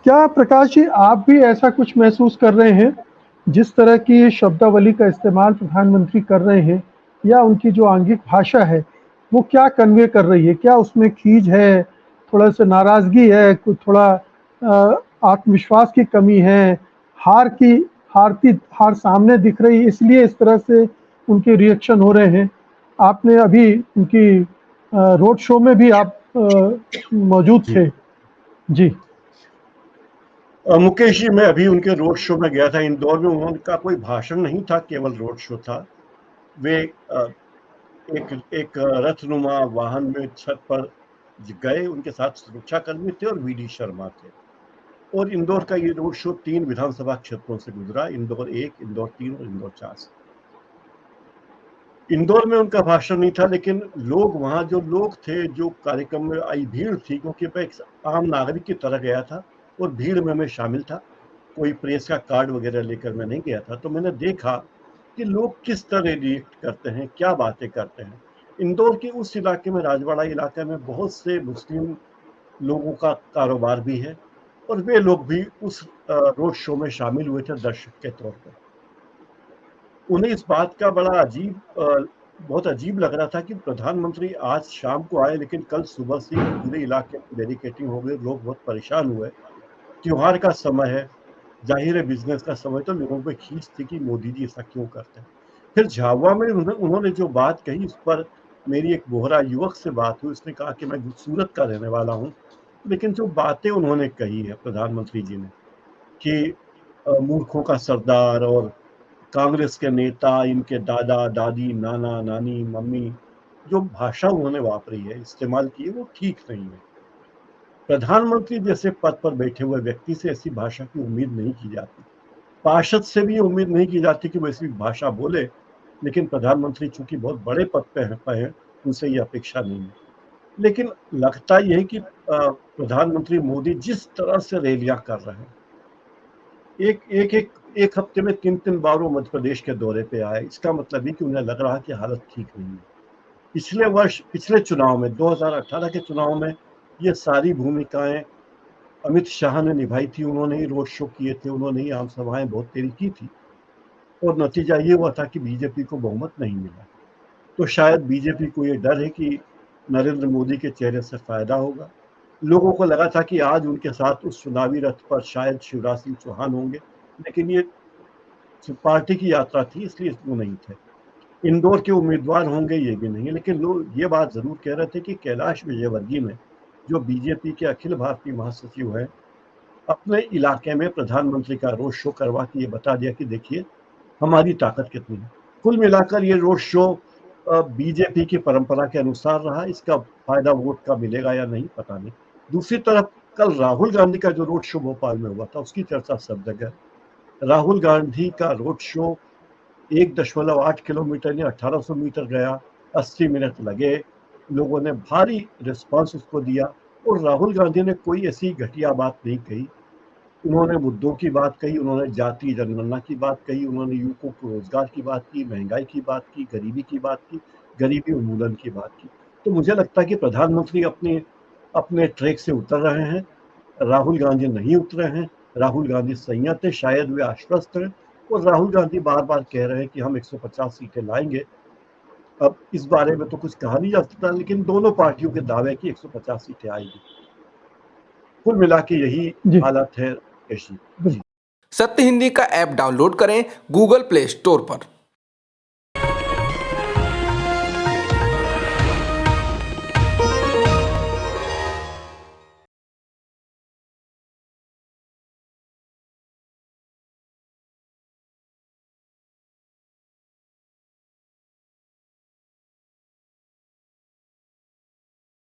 क्या प्रकाश जी आप भी ऐसा कुछ महसूस कर रहे हैं जिस तरह की शब्दावली का इस्तेमाल प्रधानमंत्री कर रहे हैं या उनकी जो आंगिक भाषा है वो क्या कन्वे कर रही है? क्या उसमें खीज है, थोड़ा सा नाराजगी है, कुछ थोड़ा आत्मविश्वास की कमी है, हार की हार सामने दिख रही है इसलिए इस तरह से उनके रिएक्शन हो रहे हैं? आपने अभी उनकी रोड शो में भी आप मौजूद जी थे। जी मुकेश जी, मैं अभी उनके रोड शो में गया था इंदौर में। उनका कोई भाषण नहीं था, केवल रोड शो था। वे एक एक रथनुमा वाहन में छत पर गए, उनके साथ सुरक्षाकर्मी थे और वीडी शर्मा थे। और इंदौर का ये रोड शो 3 विधानसभा क्षेत्रों से गुजरा, इंदौर 1, इंदौर 3 और इंदौर 4 से। इंदौर में उनका भाषण नहीं था, लेकिन लोग वहाँ जो लोग थे, जो कार्यक्रम में आई भीड़ थी, क्योंकि मैं एक आम नागरिक की तरह गया था और भीड़ में मैं शामिल था, कोई प्रेस का कार्ड वगैरह लेकर मैं नहीं गया था। तो मैंने देखा कि लोग किस तरह रिएक्ट करते हैं, क्या बातें करते हैं। इंदौर के उस इलाके में, राजवाड़ा इलाके में, बहुत से मुस्लिम लोगों का कारोबार भी है और वे लोग भी उस रोड शो में शामिल हुए थे दर्शक के तौर पर। उन्हें इस बात का बहुत अजीब लग रहा था कि प्रधानमंत्री आज शाम को आए, लेकिन कल सुबह से पूरे इलाके में बैरिकेडिंग हो गई, लोग बहुत परेशान हुए। त्योहार का समय है, जाहिर है बिजनेस का समय, तो लोगों पे खींच थी कि मोदी जी ऐसा क्यों करते हैं। फिर झाबुआ में उन्होंने जो बात कही, उस पर मेरी एक बोहरा युवक से बात हुई। उसने कहा कि मैं सूरत का रहने वाला हूँ, लेकिन जो बातें उन्होंने कही है प्रधानमंत्री जी ने कि मूर्खों का सरदार और कांग्रेस के नेता, इनके दादा दादी, नाना नानी, मम्मी, जो भाषा उन्होंने वापरी है, इस्तेमाल की है, वो ठीक नहीं है। प्रधानमंत्री जैसे पद पर बैठे हुए व्यक्ति से ऐसी भाषा की उम्मीद नहीं की जाती। पार्षद से भी उम्मीद नहीं की जाती कि वो ऐसी भाषा बोले, लेकिन प्रधानमंत्री चूंकि बहुत बड़े पद पे हैं, उनसे ये अपेक्षा नहीं है। लेकिन लगता यह है कि प्रधानमंत्री मोदी जिस तरह से रैलियां कर रहे हैं, एक हफ्ते में 3 बार वो मध्य प्रदेश के दौरे पे आए, इसका मतलब है कि उन्हें लग रहा है कि हालत ठीक नहीं है। पिछले चुनाव में, 2018 के चुनाव में, ये सारी भूमिकाएं अमित शाह ने निभाई थी। उन्होंने ही रोड शो किए थे, उन्होंने ही आम सभाएं बहुत देरी की थी, और नतीजा ये हुआ था कि बीजेपी को बहुमत नहीं मिला। तो शायद बीजेपी को ये डर है कि नरेंद्र मोदी के चेहरे से फायदा होगा। लोगों को लगा था कि आज उनके साथ उस चुनावी रथ पर शायद शिवराज सिंह चौहान होंगे, लेकिन ये पार्टी की यात्रा थी, इसलिए वो नहीं थे। इंदौर के उम्मीदवार होंगे ये भी नहीं, लेकिन लोग ये बात जरूर कह रहे थे कि कैलाश विजयवर्गीय ने, जो बीजेपी के अखिल भारतीय महासचिव है, अपने इलाके में प्रधानमंत्री का रोड शो करवा के ये बता दिया कि देखिए हमारी ताकत कितनी है। कुल मिलाकर ये रोड शो बीजेपी की परंपरा के अनुसार रहा। इसका फायदा वोट का मिलेगा या नहीं, पता नहीं। दूसरी तरफ कल राहुल गांधी का जो रोड शो भोपाल में हुआ था, उसकी चर्चा सब जगह। राहुल गांधी का रोड शो 1.8 किलोमीटर या 1800 मीटर गया, 80 मिनट लगे, लोगों ने भारी रिस्पांस उसको दिया, और राहुल गांधी ने कोई ऐसी घटिया बात नहीं कही। उन्होंने मुद्दों की बात कही, उन्होंने जाति जनगणना की बात कही, उन्होंने युवकों को रोजगार की बात की, महंगाई की बात की, गरीबी की बात की, गरीबी उन्मूलन की बात की। तो मुझे लगता है कि प्रधानमंत्री अपने अपने ट्रैक से उतर रहे हैं, राहुल गांधी नहीं उतरे हैं। राहुल गांधी संयत है, शायद वे आश्वस्त हैं, और राहुल गांधी बार बार कह रहे हैं कि हम 150 सीटें लाएंगे। अब इस बारे में तो कुछ कहा नहीं जा सकता, लेकिन दोनों पार्टियों के दावे की 150 सीटें आएगी। कुल मिला के यही जी हालत है। जी। बिल्कुल। सत्य हिंदी का ऐप डाउनलोड करें गूगल प्ले स्टोर पर।